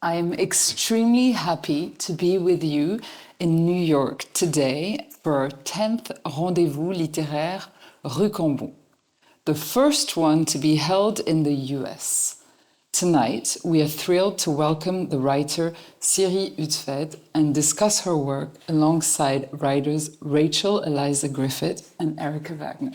I am extremely happy to be with you in New York today for our 10th Rendezvous littéraire Rue Cambon, the first one to be held in the US. Tonight, we are thrilled to welcome the writer Siri Hustvedt and discuss her work alongside writers Rachel Eliza Griffiths and Erica Wagner.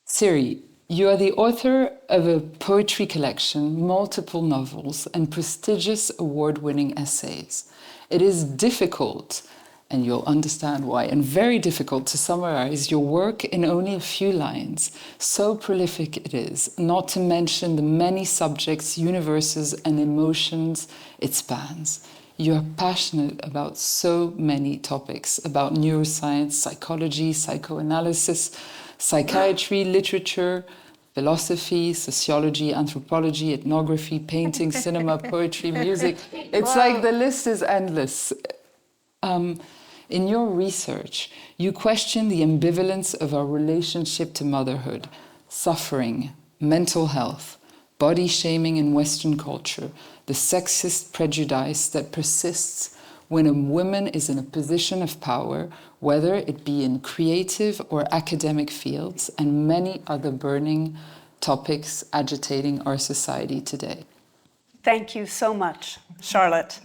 Siri, you are the author of a poetry collection, multiple novels, and prestigious award-winning essays. It is difficult, and you'll understand why, and very difficult to summarize your work in only a few lines. So prolific it is, not to mention the many subjects, universes, and emotions it spans. You are passionate about so many topics, about neuroscience, psychology, psychoanalysis, psychiatry, literature, philosophy, sociology, anthropology, ethnography, painting, cinema, poetry, music. It's like the list is endless. In your research, you question the ambivalence of our relationship to motherhood, suffering, mental health, body shaming in Western culture, the sexist prejudice that persists when a woman is in a position of power, whether it be in creative or academic fields, and many other burning topics agitating our society today. Thank you so much, Charlotte.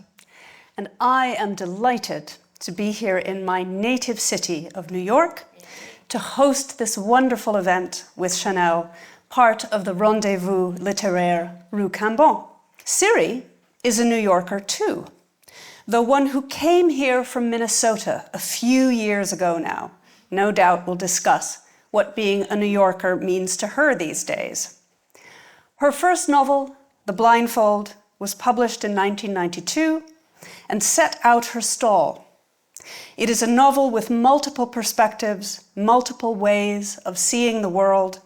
And I am delighted to be here in my native city of New York to host this wonderful event with Chanel, part of the Rendezvous littéraire Rue Cambon. Siri is a New Yorker too, the one who came here from Minnesota a few years ago now. No doubt will discuss what being a New Yorker means to her these days. Her first novel, The Blindfold, was published in 1992 and set out her stall. It is a novel with multiple perspectives, multiple ways of seeing the world,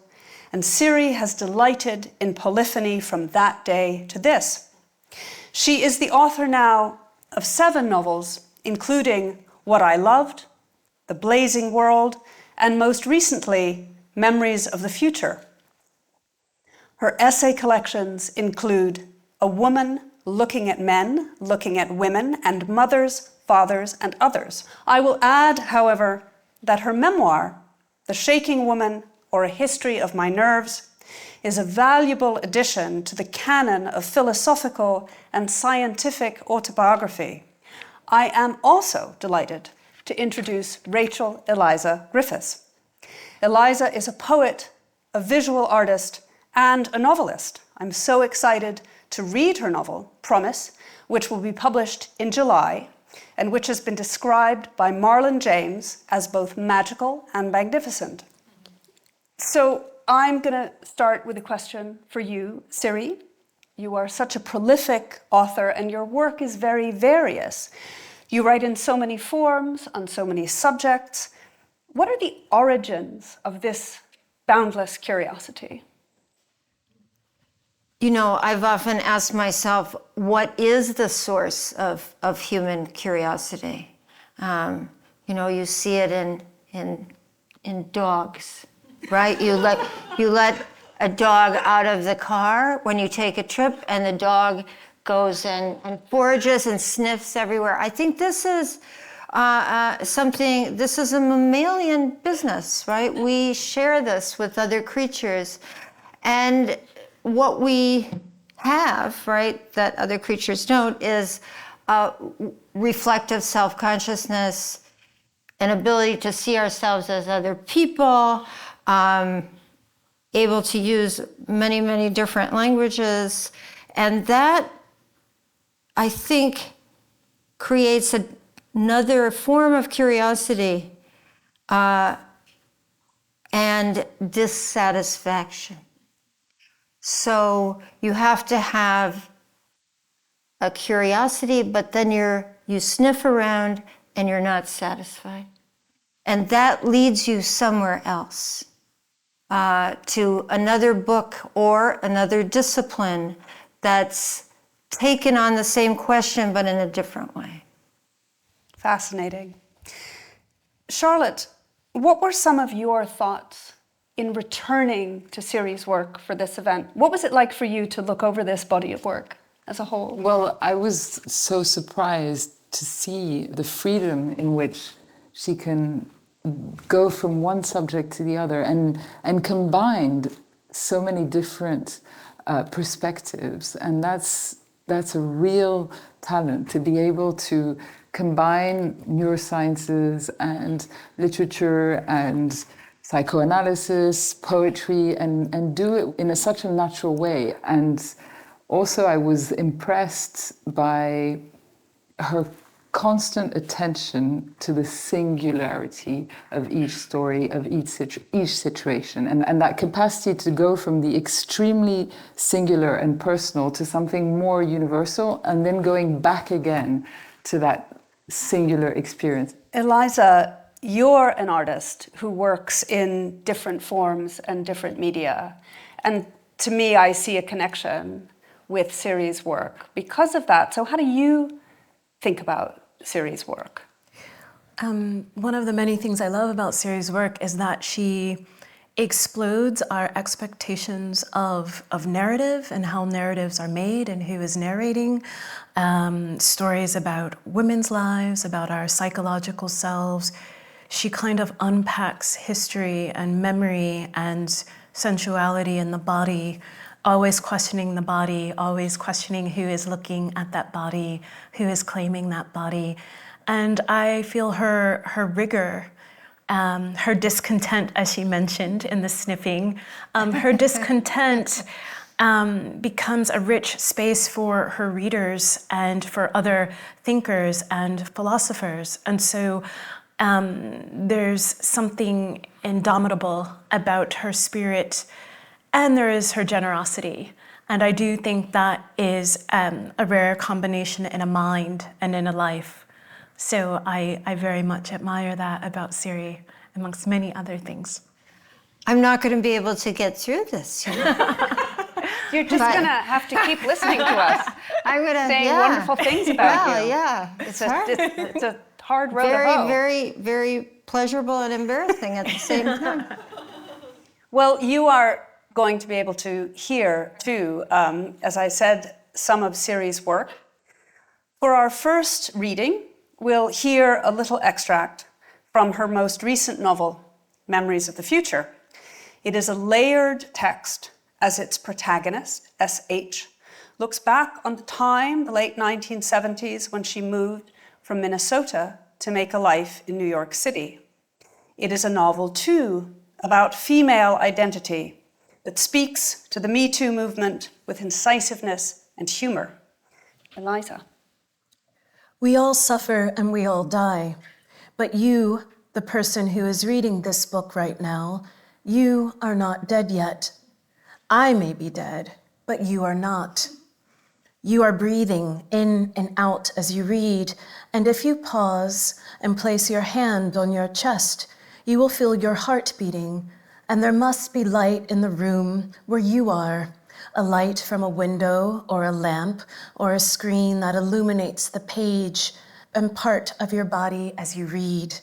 and Siri has delighted in polyphony from that day to this. She is the author now of 7 novels, including What I Loved, The Blazing World, and most recently, Memories of the Future. Her essay collections include A Woman Looking at Men, Looking at Women, and Mothers, Fathers, and Others. I will add, however, that her memoir, The Shaking Woman, or A History of My Nerves, is a valuable addition to the canon of philosophical and scientific autobiography. I am also delighted to introduce Rachel Eliza Griffiths. Eliza is a poet, a visual artist, and a novelist. I'm so excited to read her novel, Promise, which will be published in July, and which has been described by Marlon James as both magical and magnificent. So I'm going to start with a question for you, Siri. You are such a prolific author, and your work is very various. You write in so many forms, on so many subjects. What are the origins of this boundless curiosity? You know, I've often asked myself, what is the source of human curiosity? You know, you see it in dogs, right? You let a dog out of the car when you take a trip, and the dog goes and forages and sniffs everywhere. I think this is this is a mammalian business, right? We share this with other creatures. And what we have, right, that other creatures don't, is reflective self-consciousness, an ability to see ourselves as other people, able to use many, many different languages. And that, I think, creates another form of curiosity and dissatisfaction. So you have to have a curiosity, but then you sniff around and you're not satisfied. And that leads you somewhere else, to another book or another discipline that's taken on the same question, but in a different way. Fascinating. Charlotte, what were some of your thoughts in returning to Siri's work for this event? What was it like for you to look over this body of work as a whole? Well, I was so surprised to see the freedom in which she can go from one subject to the other and combined so many different perspectives. And that's a real talent, to be able to combine neurosciences and literature and psychoanalysis, poetry, and do it in such a natural way. And also I was impressed by her constant attention to the singularity of each story, of each situation, and that capacity to go from the extremely singular and personal to something more universal, and then going back again to that singular experience. Eliza, you're an artist who works in different forms and different media. And to me, I see a connection with Siri's work because of that. So how do you think about Siri's work? One of the many things I love about Siri's work is that she explodes our expectations of narrative and how narratives are made and who is narrating. Stories about women's lives, about our psychological selves. She kind of unpacks history and memory and sensuality in the body, always questioning the body, always questioning who is looking at that body, who is claiming that body. And I feel her rigor, her discontent, as she mentioned in the sniffing, her discontent becomes a rich space for her readers and for other thinkers and philosophers. And so there's something indomitable about her spirit, and there is her generosity. And I do think that is a rare combination in a mind and in a life. So I very much admire that about Siri, amongst many other things. I'm not going to be able to get through this. You know? You're just going to have to keep listening to us. I'm going to saying wonderful things about you. Yeah, it's a hard road to hoe. Very, very pleasurable and embarrassing at the same time. Well, you are going to be able to hear, too, as I said, some of Siri's work. For our first reading, we'll hear a little extract from her most recent novel, Memories of the Future. It is a layered text as its protagonist, S.H., looks back on the time, the late 1970s, when she moved from Minnesota to make a life in New York City. It is a novel, too, about female identity that speaks to the MeToo movement with incisiveness and humor. Eliza. We all suffer and we all die, but you, the person who is reading this book right now, you are not dead yet. I may be dead, but you are not. You are breathing in and out as you read, and if you pause and place your hand on your chest, you will feel your heart beating, and there must be light in the room where you are, a light from a window or a lamp or a screen that illuminates the page and part of your body as you read.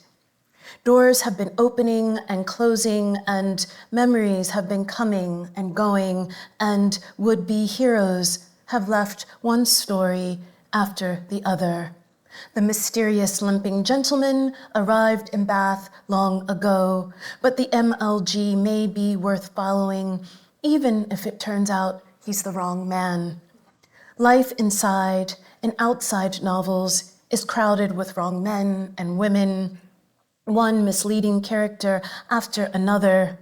Doors have been opening and closing, and memories have been coming and going, and would-be heroes have left one story after the other. The mysterious limping gentleman arrived in Bath long ago, but the MLG may be worth following, even if it turns out he's the wrong man. Life inside and outside novels is crowded with wrong men and women, one misleading character after another,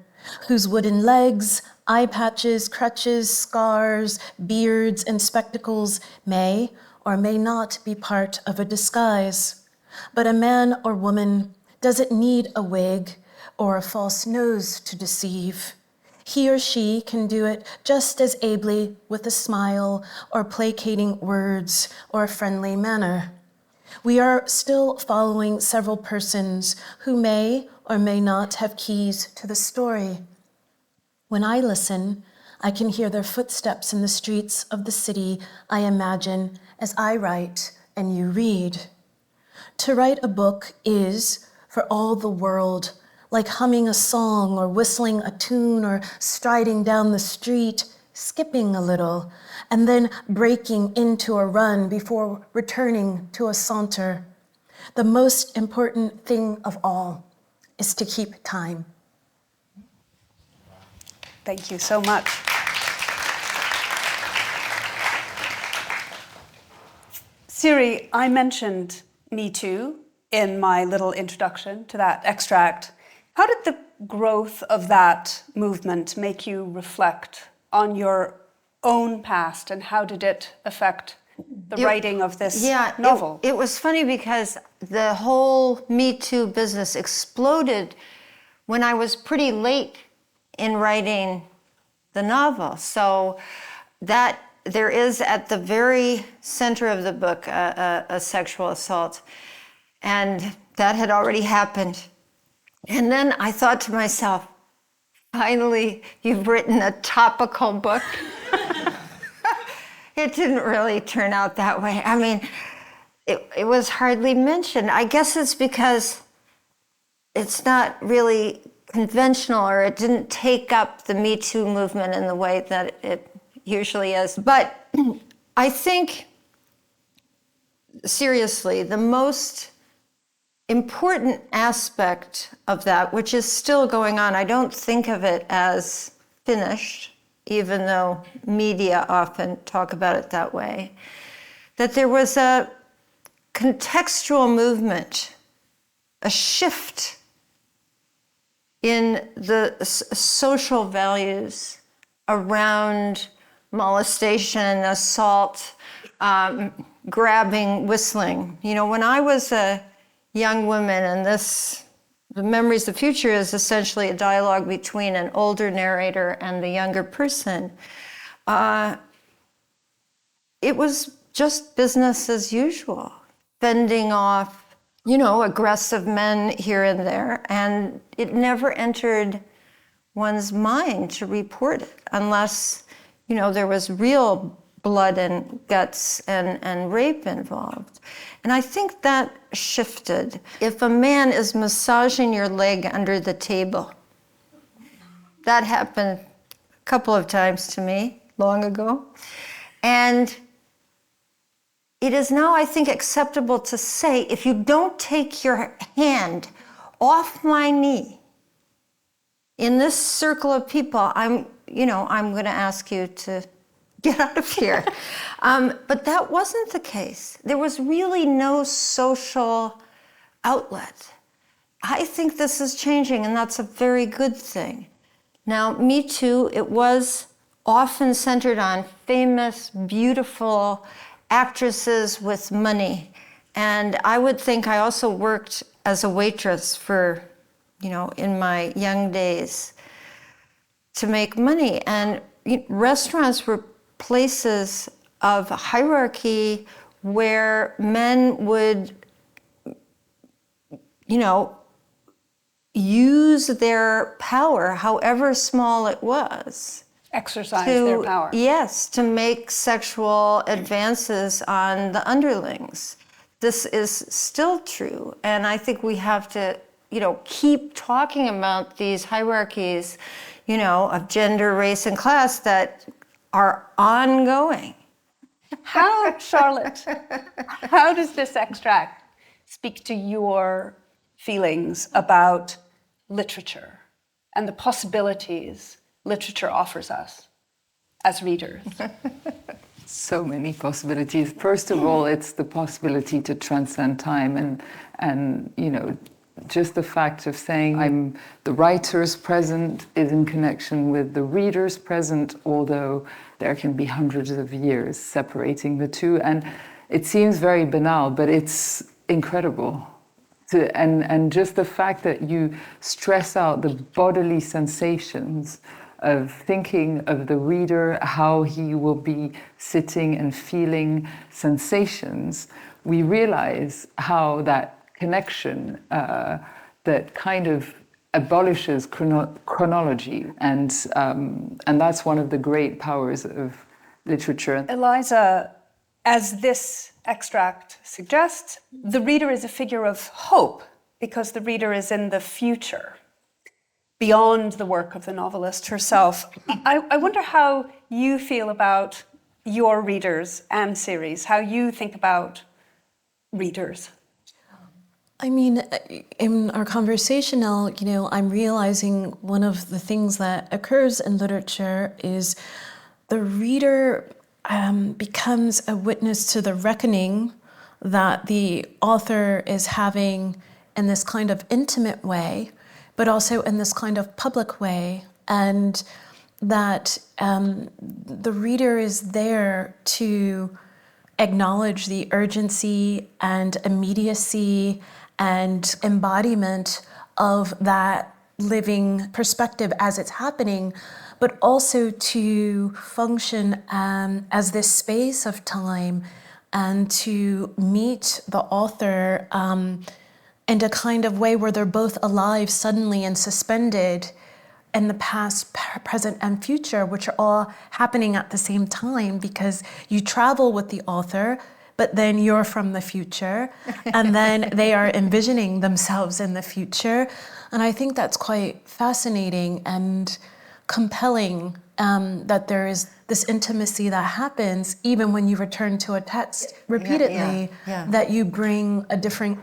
whose wooden legs, eye patches, crutches, scars, beards, and spectacles may or may not be part of a disguise. But a man or woman doesn't need a wig or a false nose to deceive. He or she can do it just as ably with a smile or placating words or a friendly manner. We are still following several persons who may or may not have keys to the story. When I listen, I can hear their footsteps in the streets of the city I imagine as I write and you read. To write a book is, for all the world, like humming a song or whistling a tune or striding down the street. skipping a little, and then breaking into a run before returning to a saunter. The most important thing of all is to keep time. Thank you so much. Siri, I mentioned MeToo in my little introduction to that extract. How did the growth of that movement make you reflect on your own past, and how did it affect the writing of this novel? It was funny because the whole Me Too business exploded when I was pretty late in writing the novel. So that there is at the very center of the book a sexual assault, and that had already happened. And then I thought to myself, finally, you've written a topical book. It didn't really turn out that way. I mean, it was hardly mentioned. I guess it's because it's not really conventional, or it didn't take up the Me Too movement in the way that it usually is. But I think, seriously, the most important aspect of that, which is still going on, I don't think of it as finished, even though media often talk about it that way, that there was a contextual movement, a shift in the social values around molestation, assault, grabbing, whistling. You know, when I was a young woman, and The Memories of the Future is essentially a dialogue between an older narrator and the younger person. It was just business as usual, fending off, aggressive men here and there, and it never entered one's mind to report it unless, there was real blood and guts and rape involved. And I think that shifted. If a man is massaging your leg under the table, that happened a couple of times to me long ago. And it is now, I think, acceptable to say, if you don't take your hand off my knee in this circle of people, I'm going to ask you to get out of here. But that wasn't the case. There was really no social outlet. I think this is changing, and that's a very good thing. Now, Me Too, it was often centered on famous, beautiful actresses with money. And I would think I also worked as a waitress for, in my young days to make money. And restaurants were places of hierarchy where men would, use their power, however small it was. Exercise their power. Yes, to make sexual advances on the underlings. This is still true. And I think we have to, keep talking about these hierarchies, of gender, race, and class that are ongoing. How, Charlotte, how does this extract speak to your feelings about literature and the possibilities literature offers us as readers? So many possibilities. First of all, it's the possibility to transcend time and just the fact of saying the writer's present is in connection with the reader's present, although there can be hundreds of years separating the two. And it seems very banal, but it's incredible. And just the fact that you stress out the bodily sensations of thinking of the reader, how he will be sitting and feeling sensations, we realize how that connection that kind of abolishes chronology, and that's one of the great powers of literature. Eliza, as this extract suggests, the reader is a figure of hope because the reader is in the future, beyond the work of the novelist herself. I wonder how you feel about your readers and series, how you think about readers. I mean, in our conversation now, I'm realizing one of the things that occurs in literature is the reader becomes a witness to the reckoning that the author is having in this kind of intimate way, but also in this kind of public way, and that the reader is there to acknowledge the urgency and immediacy and embodiment of that living perspective as it's happening, but also to function as this space of time and to meet the author in a kind of way where they're both alive suddenly and suspended in the past, present, and future, which are all happening at the same time, because you travel with the author, but then you're from the future, and then they are envisioning themselves in the future. And I think that's quite fascinating and compelling, that there is this intimacy that happens even when you return to a text repeatedly, that you bring a different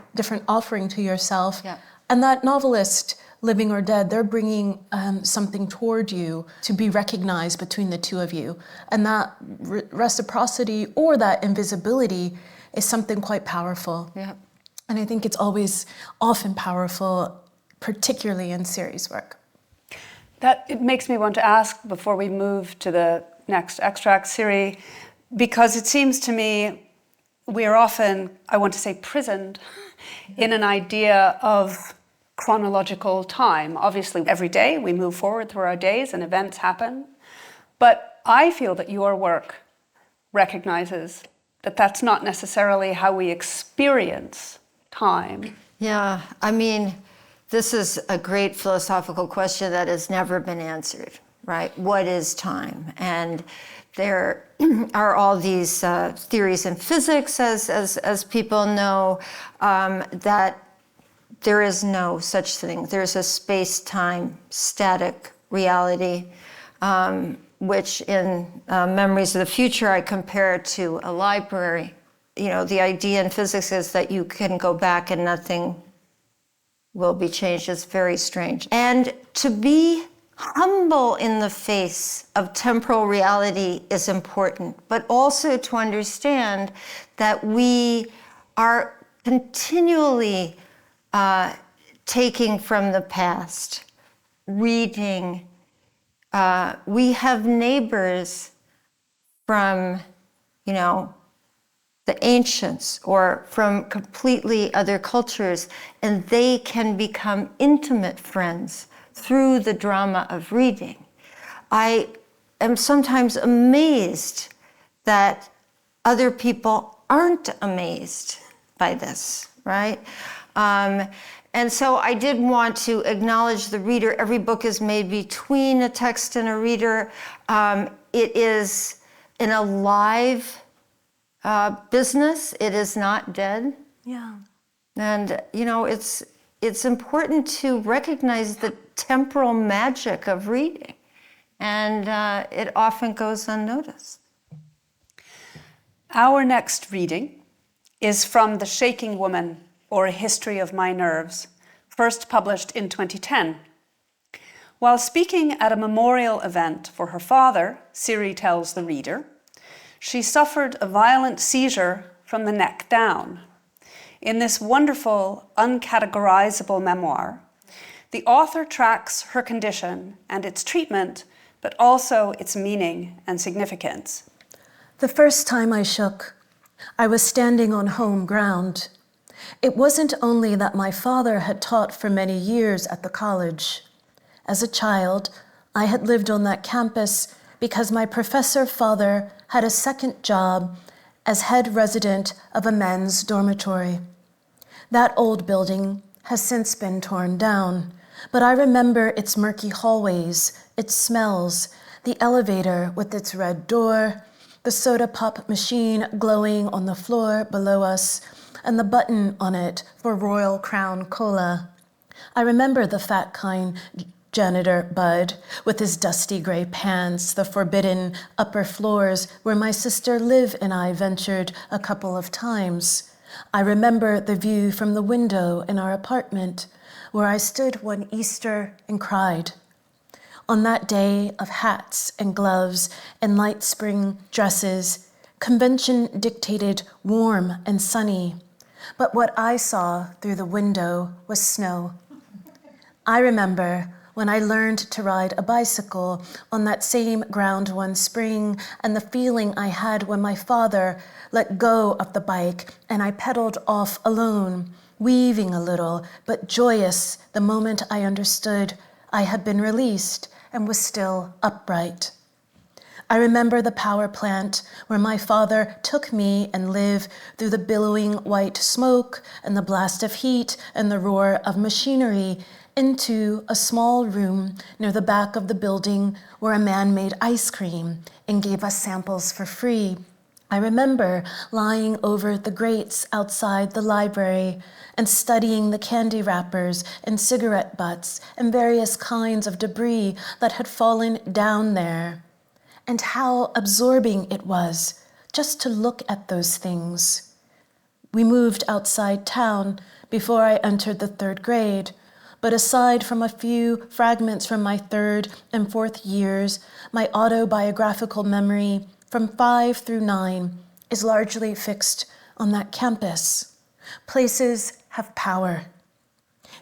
offering to yourself. Yeah. And that novelist, living or dead, they're bringing something toward you to be recognized between the two of you. And that reciprocity or that invisibility is something quite powerful. Yeah. And I think it's always often powerful, particularly in series work. That it makes me want to ask, before we move to the next extract, Siri, because it seems to me we are often, I want to say, prisoned in an idea of chronological time. Obviously, every day we move forward through our days and events happen. But I feel that your work recognizes that that's not necessarily how we experience time. Yeah, I mean, this is a great philosophical question that has never been answered, right? What is time? And there are all these theories in physics, as people know, that there is no such thing. There's a space-time static reality, which in Memories of the Future, I compare to a library. The idea in physics is that you can go back and nothing will be changed. It's very strange. And to be humble in the face of temporal reality is important, but also to understand that we are continually taking from the past, reading. We have neighbors from, the ancients or from completely other cultures, and they can become intimate friends through the drama of reading. I am sometimes amazed that other people aren't amazed by this, right? And so I did want to acknowledge the reader. Every book is made between a text and a reader. It is an alive business. It is not dead. Yeah. And, it's important to recognize the temporal magic of reading. And it often goes unnoticed. Our next reading is from The Shaking Woman, or A History of My Nerves, first published in 2010. While speaking at a memorial event for her father, Siri tells the reader, she suffered a violent seizure from the neck down. In this wonderful, uncategorizable memoir, the author tracks her condition and its treatment, but also its meaning and significance. The first time I shook, I was standing on home ground. It wasn't only that my father had taught for many years at the college. As a child, I had lived on that campus because my professor father had a second job as head resident of a men's dormitory. That old building has since been torn down, but I remember its murky hallways, its smells, the elevator with its red door, the soda pop machine glowing on the floor below us, and the button on it for Royal Crown Cola. I remember the fat kind janitor Bud, with his dusty gray pants, the forbidden upper floors where my sister Liv and I ventured a couple of times. I remember the view from the window in our apartment, where I stood one Easter and cried. On that day of hats and gloves and light spring dresses, convention dictated warm and sunny, but what I saw through the window was snow. I remember when I learned to ride a bicycle on that same ground one spring, and the feeling I had when my father let go of the bike and I pedaled off alone, weaving a little, but joyous the moment I understood I had been released and was still upright. I remember the power plant where my father took me and Liv through the billowing white smoke and the blast of heat and the roar of machinery into a small room near the back of the building where a man made ice cream and gave us samples for free. I remember lying over the grates outside the library and studying the candy wrappers and cigarette butts and various kinds of debris that had fallen down there, and how absorbing it was just to look at those things. We moved outside town before I entered the 3rd grade, but aside from a few fragments from my 3rd and 4th years, my autobiographical memory from 5 through 9 is largely fixed on that campus. Places have power.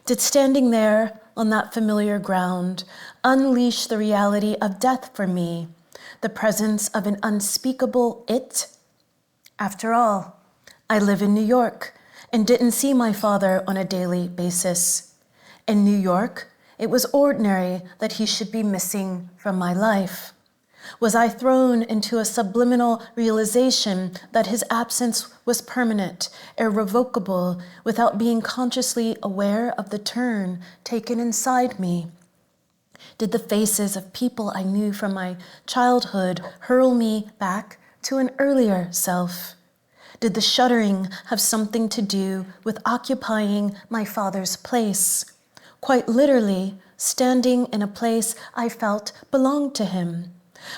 Did standing there on that familiar ground unleash the reality of death for me, the presence of an unspeakable it? After all, I live in New York and didn't see my father on a daily basis. In New York, it was ordinary that he should be missing from my life. Was I thrown into a subliminal realization that his absence was permanent, irrevocable, without being consciously aware of the turn taken inside me? Did the faces of people I knew from my childhood hurl me back to an earlier self? Did the shuddering have something to do with occupying my father's place? Quite literally, standing in a place I felt belonged to him.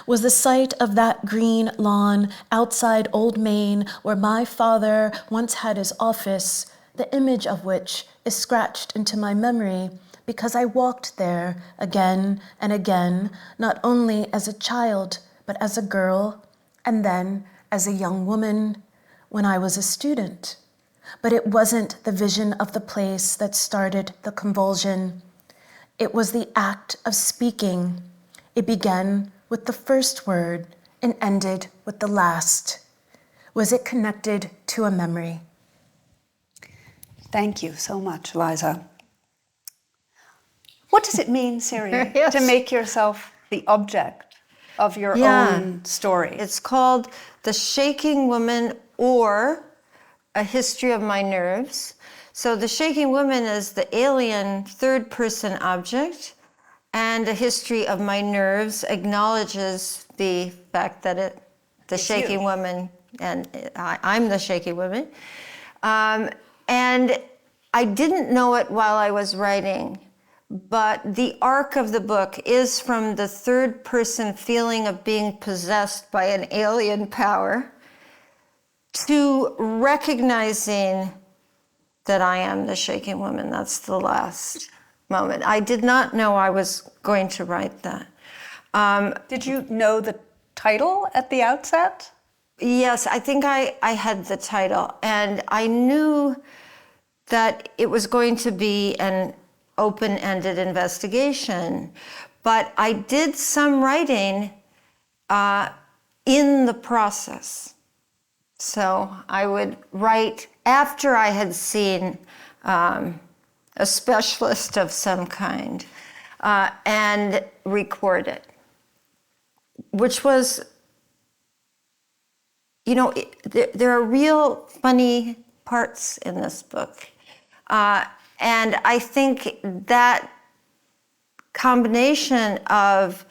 Was the sight of that green lawn outside Old Main where my father once had his office, the image of which is scratched into my memory because I walked there again and again, not only as a child, but as a girl, and then as a young woman when I was a student. But it wasn't the vision of the place that started the convulsion. It was the act of speaking. It began with the first word and ended with the last. Was it connected to a memory? Thank you so much, Eliza. What does it mean, Siri, Yes. to make yourself the object of your own story? It's called The Shaking Woman, or A History of My Nerves. So The Shaking Woman is the alien 3rd-person object, and A History of My Nerves acknowledges the fact that the shaking you. woman, and I'm the shaking woman. And I didn't know it while I was writing, but the arc of the book is from the 3rd-person feeling of being possessed by an alien power to recognizing that I am the shaking woman. That's the last moment. I did not know I was going to write that. Did you know the title at the outset? Yes, I think I had the title, and I knew that it was going to be an open-ended investigation, but I did some writing in the process. So I would write after I had seen a specialist of some kind and record it, which was, you know, there are real funny parts in this book. And I think that combination of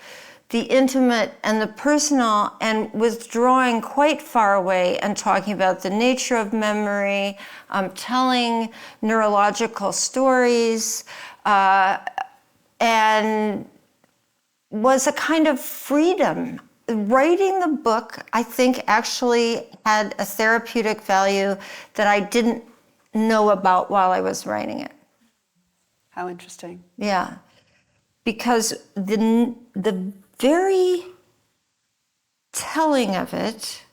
the intimate and the personal, and withdrawing quite far away and talking about the nature of memory, telling neurological stories, and was a kind of freedom. Writing the book, I think, actually had a therapeutic value that I didn't know about while I was writing it. How interesting. Yeah, because the very telling of it,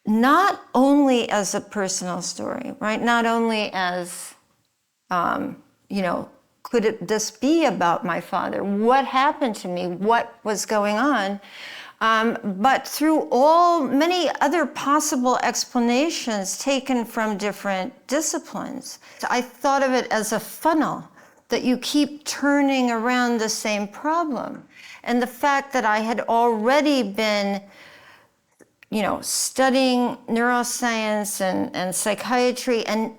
not only as a personal story, right? Not only as, could this be about my father? What happened to me? What was going on? But through many other possible explanations taken from different disciplines. So I thought of it as a funnel that you keep turning around the same problem. And the fact that I had already been studying neuroscience and psychiatry and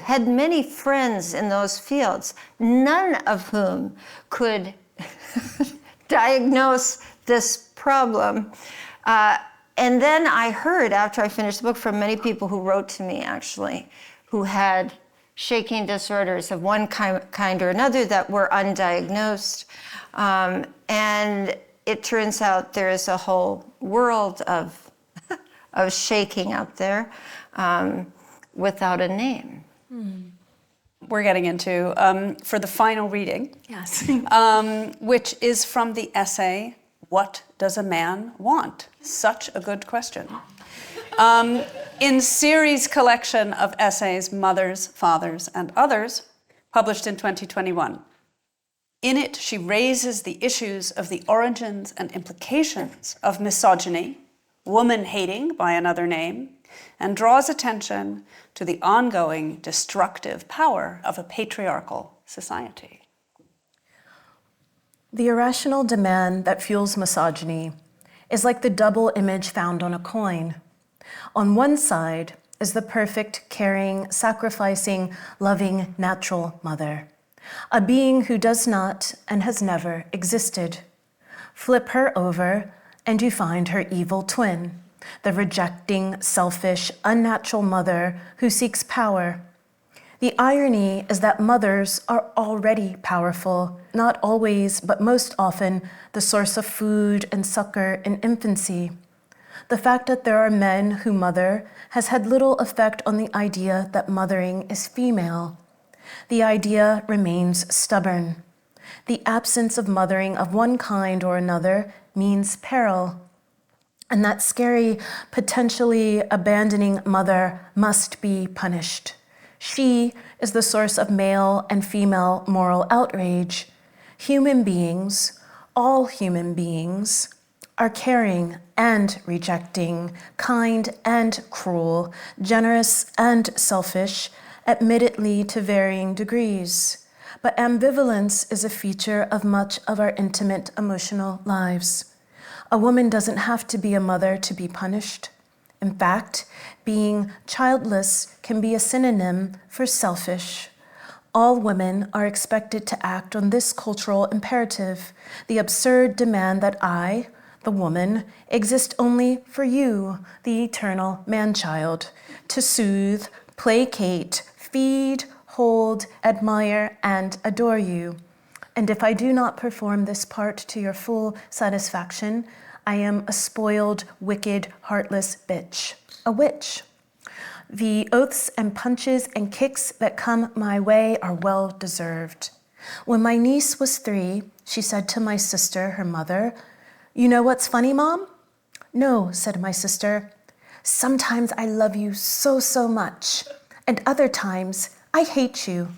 had many friends in those fields, none of whom could diagnose this problem. And then I heard, after I finished the book, from many people who wrote to me, actually, who had shaking disorders of one kind or another that were undiagnosed. And it turns out there is a whole world of shaking out there without a name. We're getting into, for the final reading, Yes. which is from the essay, What Does a Man Want? Such a good question. In Siri's collection of essays, Mothers, Fathers, and Others, published in 2021. In it, she raises the issues of the origins and implications of misogyny, woman-hating by another name, and draws attention to the ongoing destructive power of a patriarchal society. The irrational demand that fuels misogyny is like the double image found on a coin. On one side is the perfect, caring, sacrificing, loving, natural mother, a being who does not and has never existed. Flip her over, and you find her evil twin, the rejecting, selfish, unnatural mother who seeks power. The irony is that mothers are already powerful, not always, but most often, the source of food and succor in infancy. The fact that there are men who mother has had little effect on the idea that mothering is female. The idea remains stubborn. The absence of mothering of one kind or another means peril. And that scary, potentially abandoning mother must be punished. She is the source of male and female moral outrage. Human beings, all human beings, are caring and rejecting, kind and cruel, generous and selfish, admittedly to varying degrees. But ambivalence is a feature of much of our intimate emotional lives. A woman doesn't have to be a mother to be punished. In fact, being childless can be a synonym for selfish. All women are expected to act on this cultural imperative, the absurd demand that I, the woman, exist only for you, the eternal man-child, to soothe, placate, feed, hold, admire, and adore you. And if I do not perform this part to your full satisfaction, I am a spoiled, wicked, heartless bitch, a witch. The oaths and punches and kicks that come my way are well deserved. When my niece was 3, she said to my sister, her mother, "You know what's funny, Mom?" "No," said my sister. "Sometimes I love you so, so much, and other times I hate you."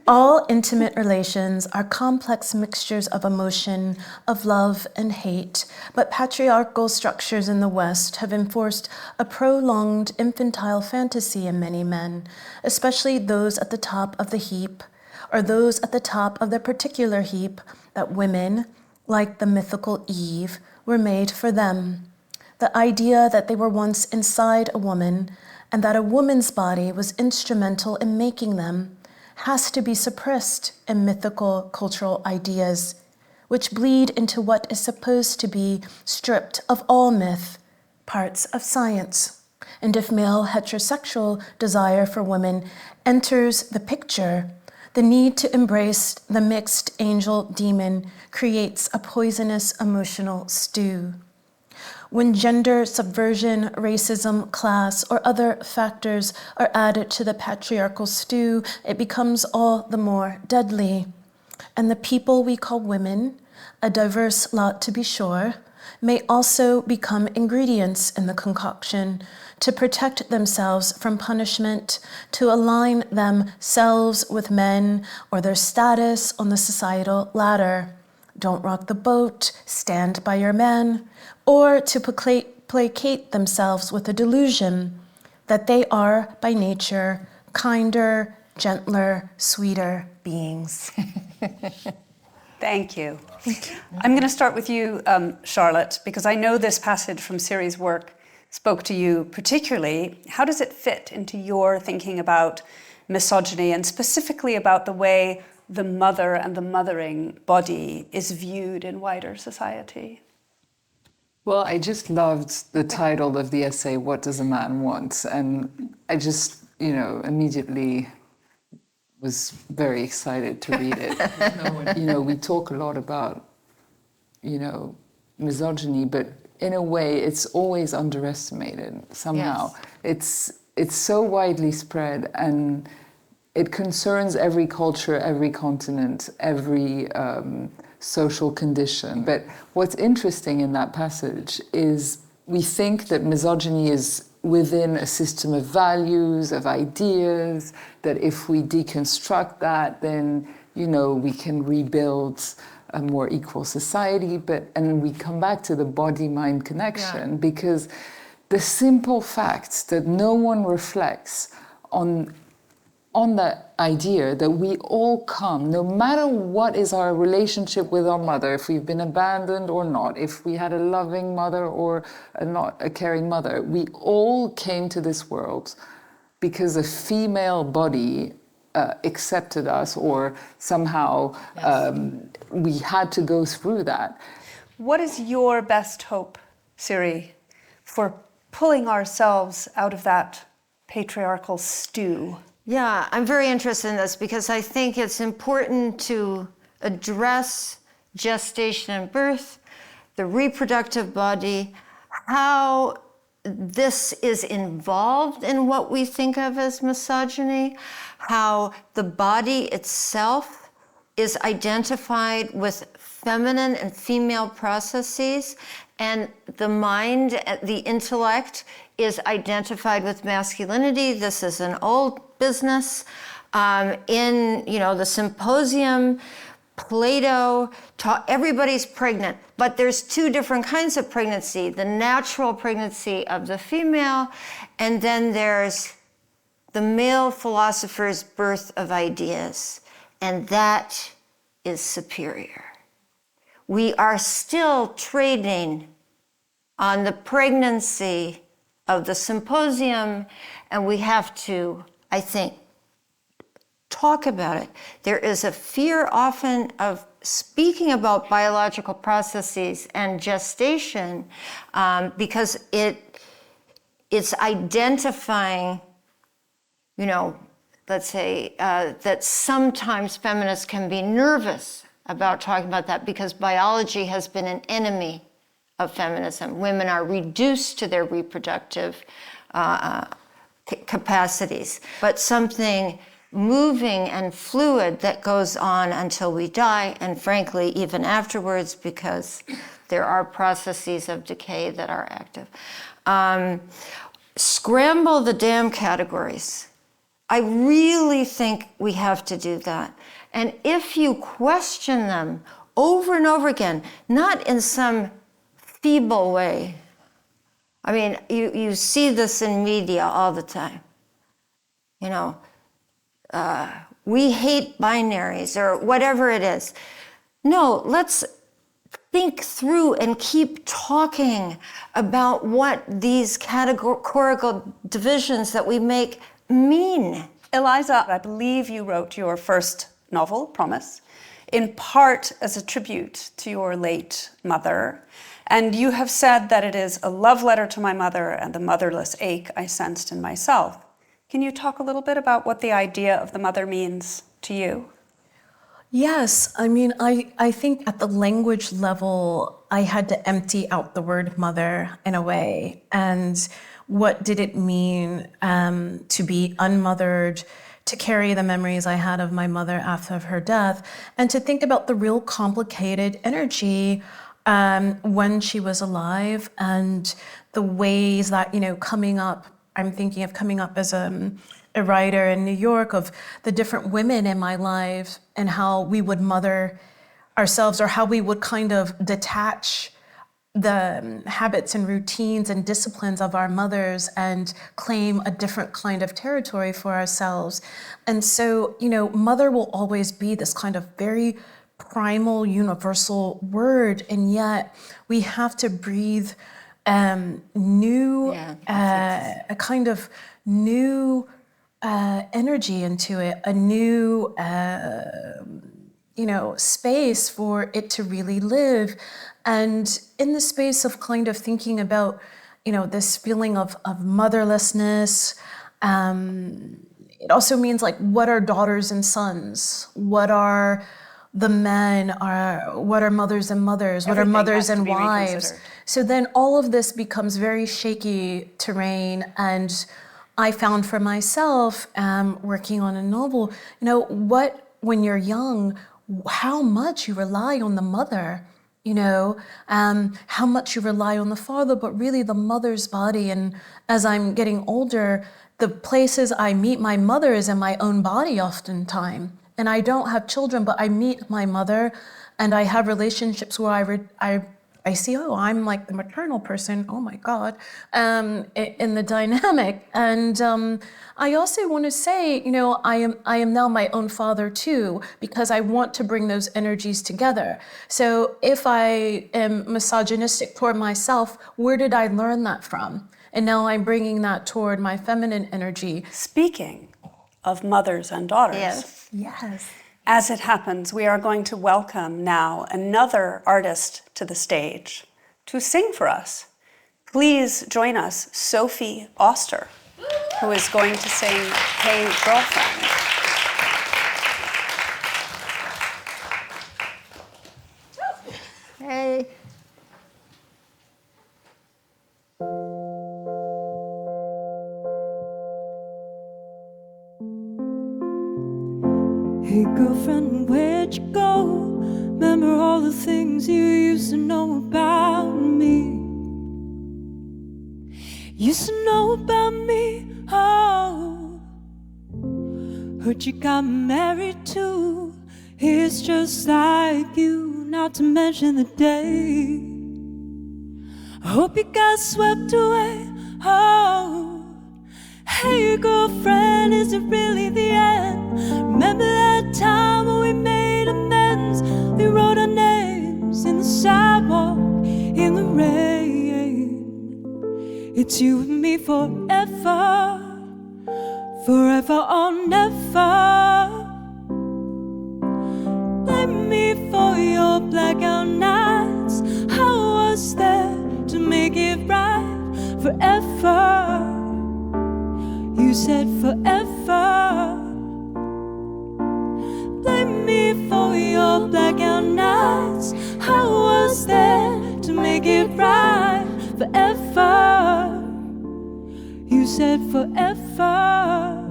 All intimate relations are complex mixtures of emotion, of love and hate, but patriarchal structures in the West have enforced a prolonged infantile fantasy in many men, especially those at the top of the heap, or those at the top of the particular heap, that women, like the mythical Eve, were made for them. The idea that they were once inside a woman, and that a woman's body was instrumental in making them, has to be suppressed in mythical cultural ideas, which bleed into what is supposed to be stripped of all myth, parts of science. And if male heterosexual desire for women enters the picture, The need to embrace the mixed angel-demon creates a poisonous emotional stew. When gender, subversion, racism, class, or other factors are added to the patriarchal stew, it becomes all the more deadly. And the people we call women, a diverse lot to be sure, may also become ingredients in the concoction to protect themselves from punishment, to align themselves with men or their status on the societal ladder. Don't rock the boat, stand by your man, or to placate themselves with a delusion that they are by nature kinder, gentler, sweeter beings. Thank you. I'm going to start with you, Charlotte, because I know this passage from Siri's work spoke to you particularly. How does it fit into your thinking about misogyny and specifically about the way the mother and the mothering body is viewed in wider society? Well, I just loved the title of the essay, What Does a Man Want? And I just, immediately was very excited to read it. We talk a lot about, misogyny, but in a way, it's always underestimated somehow. Yes. It's so widely spread, and it concerns every culture, every continent, every social condition. But what's interesting in that passage is we think that misogyny is within a system of values, of ideas, that if we deconstruct that, then, we can rebuild a more equal society. And we come back to the body-mind connection, because the simple fact that no one reflects on the idea that we all come, no matter what is our relationship with our mother, if we've been abandoned or not, if we had a loving mother or not a caring mother, we all came to this world because a female body accepted us, or somehow we had to go through that. What is your best hope, Siri, for pulling ourselves out of that patriarchal stew? Yeah, I'm very interested in this because I think it's important to address gestation and birth, the reproductive body, how this is involved in what we think of as misogyny, how the body itself is identified with feminine and female processes, and the mind, the intellect, is identified with masculinity. This is an old business. In the symposium, Plato taught everybody's pregnant, but there's two different kinds of pregnancy: the natural pregnancy of the female, and then there's the male philosopher's birth of ideas, and that is superior. We are still trading on the pregnancy of the symposium, and we have to, I think, talk about it. There is a fear often of speaking about biological processes and gestation because it's identifying, let's say that sometimes feminists can be nervous about talking about that because biology has been an enemy of feminism. Women are reduced to their reproductive capacities, but something moving and fluid that goes on until we die, and frankly, even afterwards, because there are processes of decay that are active. Scramble the damn categories. I really think we have to do that. And if you question them over and over again, not in some feeble way. I mean, you see this in media all the time. We hate binaries or whatever it is. No, let's think through and keep talking about what these categorical divisions that we make mean. Eliza, I believe you wrote your first novel, Promise, in part as a tribute to your late mother. And you have said that it is a love letter to my mother and the motherless ache I sensed in myself. Can you talk a little bit about what the idea of the mother means to you? Yes, I mean, I think at the language level, I had to empty out the word mother in a way. And what did it mean to be unmothered, to carry the memories I had of my mother after her death, and to think about the real complicated energy when she was alive, and the ways that, coming up, I'm thinking of coming up as a writer in New York, of the different women in my life and how we would mother ourselves, or how we would kind of detach the habits and routines and disciplines of our mothers and claim a different kind of territory for ourselves. And so, mother will always be this kind of very primal, universal word, and yet we have to breathe new, a kind of new energy into it, a new space for it to really live. And in the space of kind of thinking about, this feeling of motherlessness, it also means like, what are daughters and sons? What are the men? What are mothers and mothers? What are mothers and wives? So then all of this becomes very shaky terrain. And I found for myself, working on a novel, when you're young, how much you rely on the mother, how much you rely on the father, but really the mother's body. And as I'm getting older, the places I meet my mother is in my own body oftentimes. And I don't have children, but I meet my mother, and I have relationships where I see, I'm like the maternal person, oh my God, in the dynamic. And I also want to say, I am now my own father too, because I want to bring those energies together. So if I am misogynistic toward myself, where did I learn that from? And now I'm bringing that toward my feminine energy. Speaking of mothers and daughters. Yes. As it happens, we are going to welcome now another artist to the stage to sing for us. Please join us, Sophie Auster, who is going to sing Hey Girlfriend. Hey. Hey girlfriend, where'd you go? Remember all the things you used to know about me? Used to know about me, oh. Heard you got married too. It's just like you, not to mention the day. I hope you got swept away, oh. Hey girlfriend, is it really the end? Remember that time when we made amends? We wrote our names in the sidewalk in the rain. It's you and me forever, forever or never. Blame me for your blackout nights. I was there to make it right forever. You said forever. Blame me for your blackout nights. I was there to make it right forever. You said forever.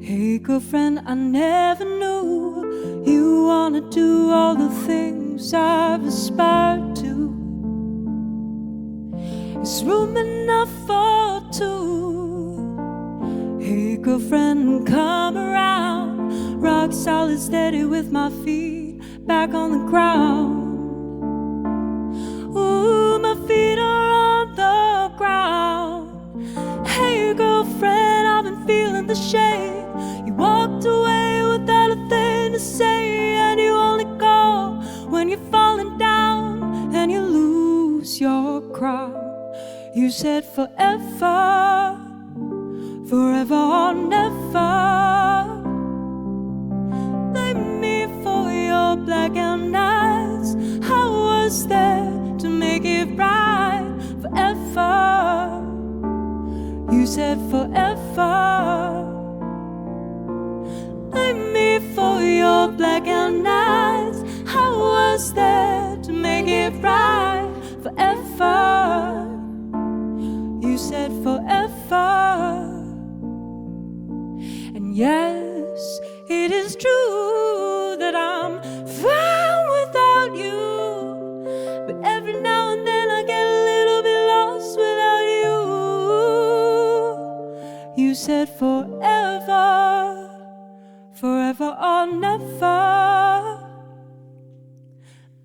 Hey girlfriend, I never knew you wanna do all the things I've aspired to. It's room enough for two. Hey girlfriend, come around. Rock solid steady with my feet back on the ground. Ooh, my feet are on the ground. Hey girlfriend, I've been feeling the shade. You walked away without a thing to say, and you only go when you're falling down and you lose your crown. You said forever, forever or never. Blame me for your blackout nights. I was there to make it right forever. You said forever. right forever. You said forever. And yes, it is true that I'm fine without you, but every now and then I get a little bit lost without you. You said forever, forever or never.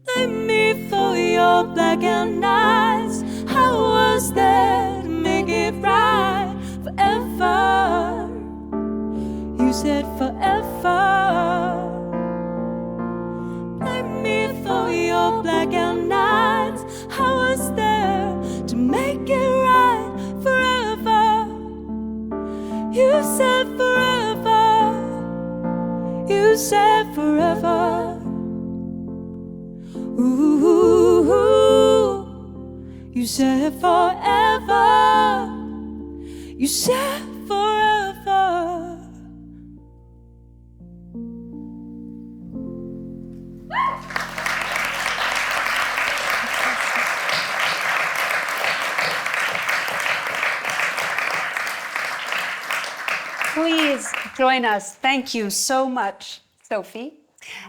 Blame me for your blackened eyes. I was there to make it right forever. You said forever. Blame me for your blackened eyes. I was there to make it right forever. You said forever. You said forever. Ooh, you said forever. You said forever. Please join us. Thank you so much, Sophie.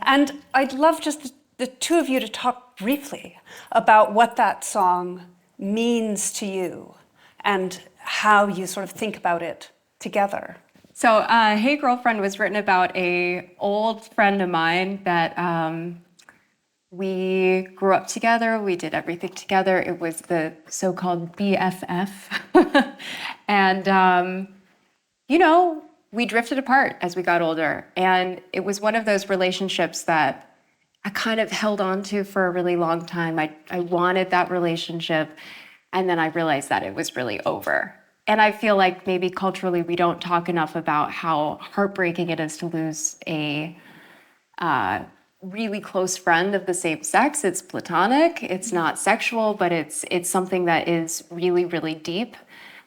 And I'd love just the two of you to talk briefly about what that song means to you and how you sort of think about it together. So, Hey Girlfriend was written about an old friend of mine that we grew up together. We did everything together. It was the so-called BFF. And, you know, we drifted apart as we got older. And it was one of those relationships that I kind of held on to for a really long time. I wanted that relationship. And then I realized that it was really over. And I feel like maybe culturally we don't talk enough about how heartbreaking it is to lose a really close friend of the same sex. It's platonic, it's not sexual, but it's something that is really, really deep.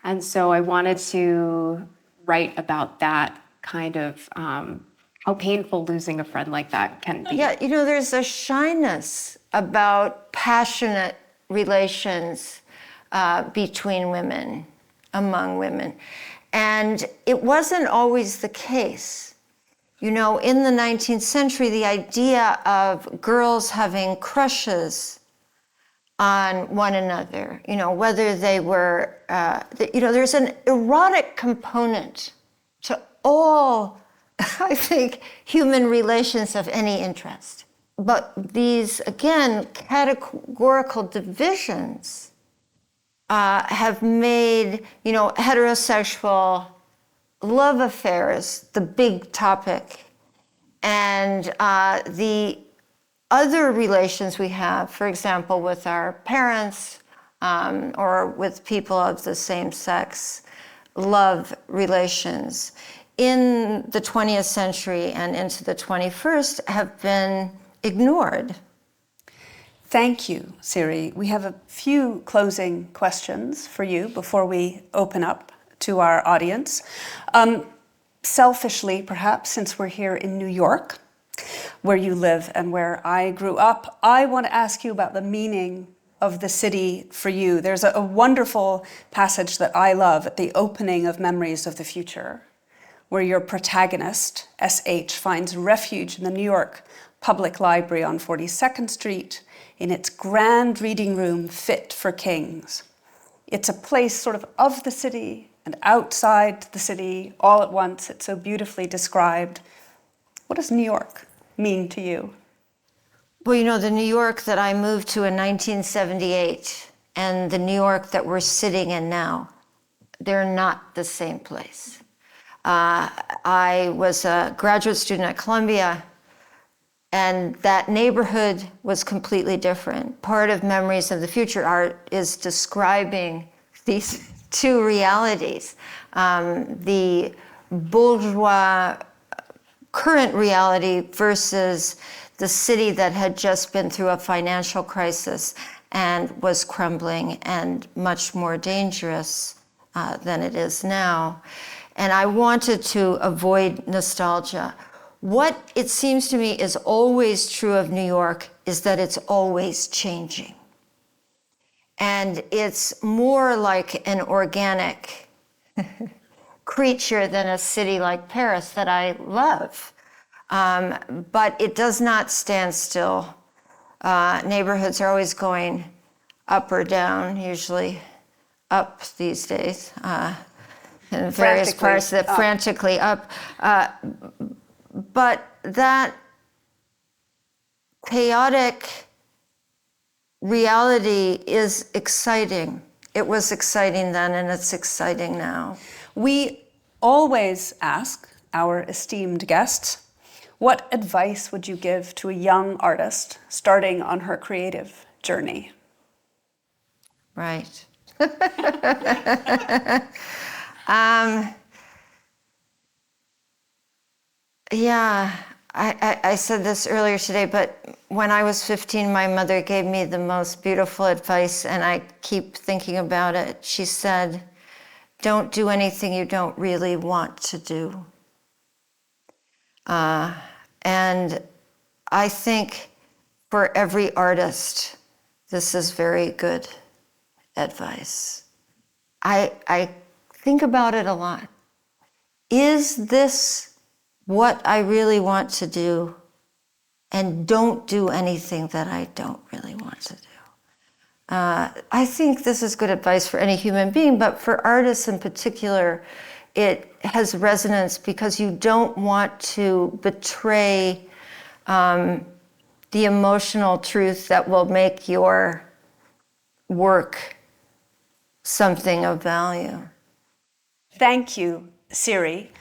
And so I wanted to write about that kind of how painful losing a friend like that can be. Yeah, you know, there's a shyness about passionate relations between women, among women. And it wasn't always the case. You know, in the 19th century, the idea of girls having crushes on one another, you know, whether they were, you know, there's an erotic component to all, I think, human relations of any interest. But these, again, categorical divisions have made, you know, heterosexual love affairs the big topic. And the other relations we have, for example, with our parents or with people of the same sex, love relations, in the 20th century and into the 21st have been ignored. Thank you, Siri. We have a few closing questions for you before we open up to our audience. Selfishly, perhaps, since we're here in New York, where you live and where I grew up, I want to ask you about the meaning of the city for you. There's a wonderful passage that I love at the opening of Memories of the Future, where your protagonist, S.H., finds refuge in the New York Public Library on 42nd Street in its grand reading room fit for kings. It's a place sort of the city and outside the city all at once. It's so beautifully described. What does New York mean to you? Well, you know, the New York that I moved to in 1978 and the New York that we're sitting in now, they're not the same place. I was a graduate student at Columbia, and that neighborhood was completely different. Part of Memories of the Future art is describing these two realities. The bourgeois current reality versus the city that had just been through a financial crisis and was crumbling and much more dangerous than it is now. And I wanted to avoid nostalgia. What it seems to me is always true of New York is that it's always changing. And it's more like an organic creature than a city like Paris that I love. But it does not stand still. Neighborhoods are always going up or down, usually up these days, in various parts that frantically up. But that chaotic reality is exciting. It was exciting then, and it's exciting now. We always ask our esteemed guests, what advice would you give to a young artist starting on her creative journey? Right. Yeah, I said this earlier today, but when I was 15, my mother gave me the most beautiful advice, and I keep thinking about it. She said, don't do anything you don't really want to do. And I think for every artist, this is very good advice. I think about it a lot. Is this what I really want to do? And don't do anything that I don't really want to do. I think this is good advice for any human being, but for artists in particular, it has resonance because you don't want to betray the emotional truth that will make your work something of value. Thank you, Siri.